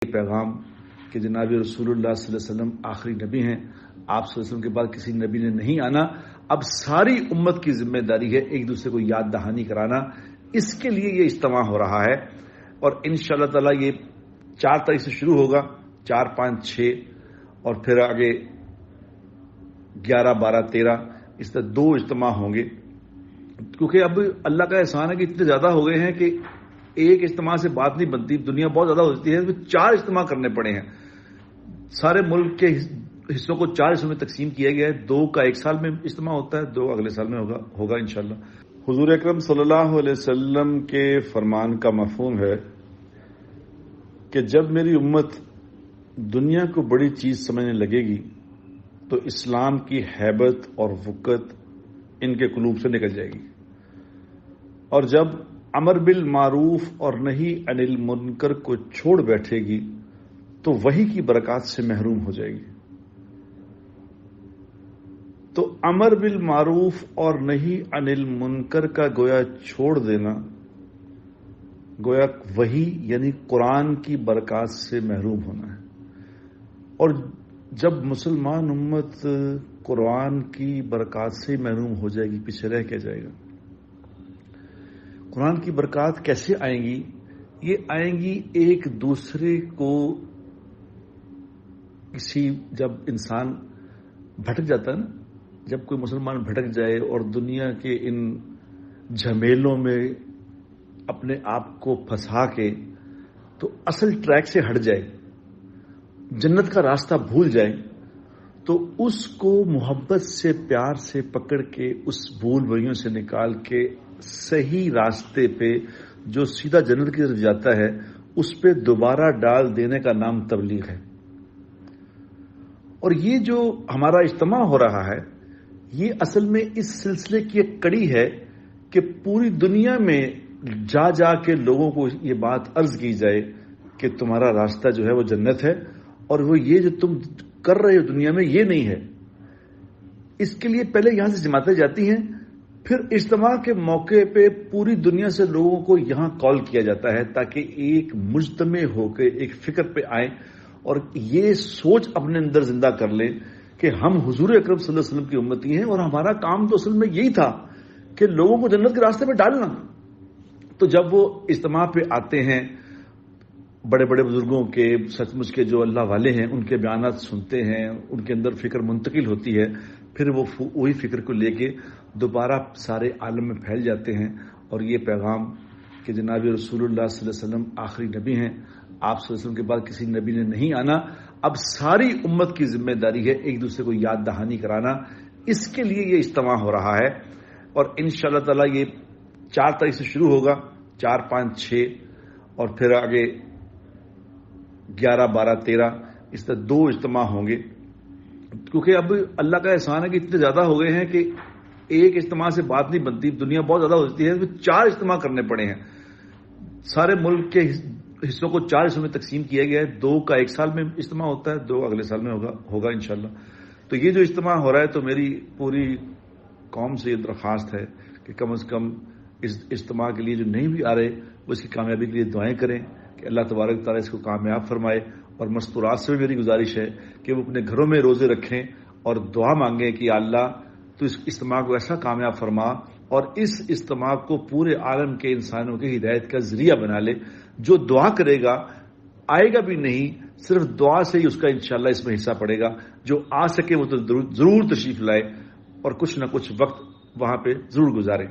یہ پیغام کہ جناب رسول اللہ صلی اللہ علیہ وسلم آخری نبی ہیں، آپ صلی اللہ علیہ وسلم کے بعد کسی نبی نے نہیں آنا، اب ساری امت کی ذمہ داری ہے ایک دوسرے کو یاد دہانی کرانا۔ اس کے لیے یہ اجتماع ہو رہا ہے اور انشاءاللہ تعالی یہ 4 تاریخ سے شروع ہوگا، 4، 5، 6 اور پھر آگے 11، 12، 13 اس طرح 2 اجتماع ہوں گے، کیونکہ اب اللہ کا احسان ہے کہ اتنے زیادہ ہو گئے ہیں کہ ایک اجتماع سے بات نہیں بنتی، دنیا بہت زیادہ ہوتی ہے، تو 4 اجتماع کرنے پڑے ہیں۔ سارے ملک کے حصوں کو 4 حصوں میں تقسیم کیا گیا ہے، 2 کا 1 سال میں اجتماع ہوتا ہے، 2 اگلے سال میں ہوگا انشاءاللہ۔ حضور اکرم صلی اللہ علیہ وسلم کے فرمان کا مفہوم ہے کہ جب میری امت دنیا کو بڑی چیز سمجھنے لگے گی تو اسلام کی ہیبت اور وقت ان کے قلوب سے نکل جائے گی، اور جب امر بالمعروف اور نہی عن المنکر کو چھوڑ بیٹھے گی تو وحی کی برکات سے محروم ہو جائے گی۔ تو امر بالمعروف اور نہی عن المنکر کا گویا چھوڑ دینا، گویا وحی یعنی قرآن کی برکات سے محروم ہونا ہے، اور جب مسلمان امت قرآن کی برکات سے محروم ہو جائے گی پیچھے رہ کے جائے گا۔ قرآن کی برکات کیسے آئیں گی؟ یہ آئیں گی ایک دوسرے کو جب انسان بھٹک جاتا ہے نا، جب کوئی مسلمان بھٹک جائے اور دنیا کے ان جھمیلوں میں اپنے آپ کو پھنسا کے تو اصل ٹریک سے ہٹ جائے، جنت کا راستہ بھول جائے، تو اس کو محبت سے پیار سے پکڑ کے اس بھول بھولیوں سے نکال کے صحیح راستے پہ جو سیدھا جنت کی طرف جاتا ہے اس پہ دوبارہ ڈال دینے کا نام تبلیغ ہے۔ اور یہ جو ہمارا اجتماع ہو رہا ہے یہ اصل میں اس سلسلے کی ایک کڑی ہے کہ پوری دنیا میں جا جا کے لوگوں کو یہ بات عرض کی جائے کہ تمہارا راستہ جو ہے وہ جنت ہے، اور وہ یہ جو تم کر رہے ہو دنیا میں یہ نہیں ہے۔ اس کے لیے پہلے یہاں سے جماعتیں جاتی ہیں، پھر اجتماع کے موقع پہ پوری دنیا سے لوگوں کو یہاں کال کیا جاتا ہے تاکہ ایک مجتمع ہو کے ایک فکر پہ آئیں اور یہ سوچ اپنے اندر زندہ کر لیں کہ ہم حضور اکرم صلی اللہ علیہ وسلم کی امتی ہیں اور ہمارا کام تو اصل میں یہی تھا کہ لوگوں کو جنت کے راستے پہ ڈالنا۔ تو جب وہ اجتماع پہ آتے ہیں، بڑے بڑے بزرگوں کے سچ مچ کے جو اللہ والے ہیں ان کے بیانات سنتے ہیں، ان کے اندر فکر منتقل ہوتی ہے، پھر وہ وہی فکر کو لے کے دوبارہ سارے عالم میں پھیل جاتے ہیں، اور یہ پیغام کہ جناب رسول اللہ صلی اللہ علیہ وسلم آخری نبی ہیں، آپ صلی اللہ علیہ وسلم کے بعد کسی نبی نے نہیں آنا، اب ساری امت کی ذمہ داری ہے ایک دوسرے کو یاد دہانی کرانا۔ اس کے لیے یہ اجتماع ہو رہا ہے اور انشاءاللہ تعالی یہ 4 تاریخ سے شروع ہوگا، 4، 5، 6 اور پھر آگے 11، 12، 13 اس طرح 2 اجتماع ہوں گے، کیونکہ اب اللہ کا احسان ہے کہ اتنے زیادہ ہو گئے ہیں کہ ایک اجتماع سے بات نہیں بنتی، دنیا بہت زیادہ ہوتی ہے، تو 4 اجتماع کرنے پڑے ہیں۔ سارے ملک کے حصوں کو 4 حصوں میں تقسیم کیا گیا ہے، 2 کا 1 سال میں اجتماع ہوتا ہے، 2 اگلے سال میں ہوگا انشاءاللہ۔ تو یہ جو اجتماع ہو رہا ہے تو میری پوری قوم سے یہ درخواست ہے کہ کم از کم اس اجتماع کے لیے جو نہیں بھی آ رہے وہ اس کی کامیابی کے لیے دعائیں کریں کہ اللہ تبارک تعالیٰ اس کو کامیاب فرمائے، اور مستورات سے بھی میری گزارش ہے کہ وہ اپنے گھروں میں روزے رکھیں اور دعا مانگیں کہ اللہ تو اس اجتماع کو ایسا کامیاب فرما اور اس اجتماع کو پورے عالم کے انسانوں کی ہدایت کا ذریعہ بنا لے۔ جو دعا کرے گا آئے گا بھی نہیں، صرف دعا سے ہی اس کا انشاءاللہ اس میں حصہ پڑے گا، جو آ سکے وہ تو ضرور تشریف لائے اور کچھ نہ کچھ وقت وہاں پہ ضرور گزارے۔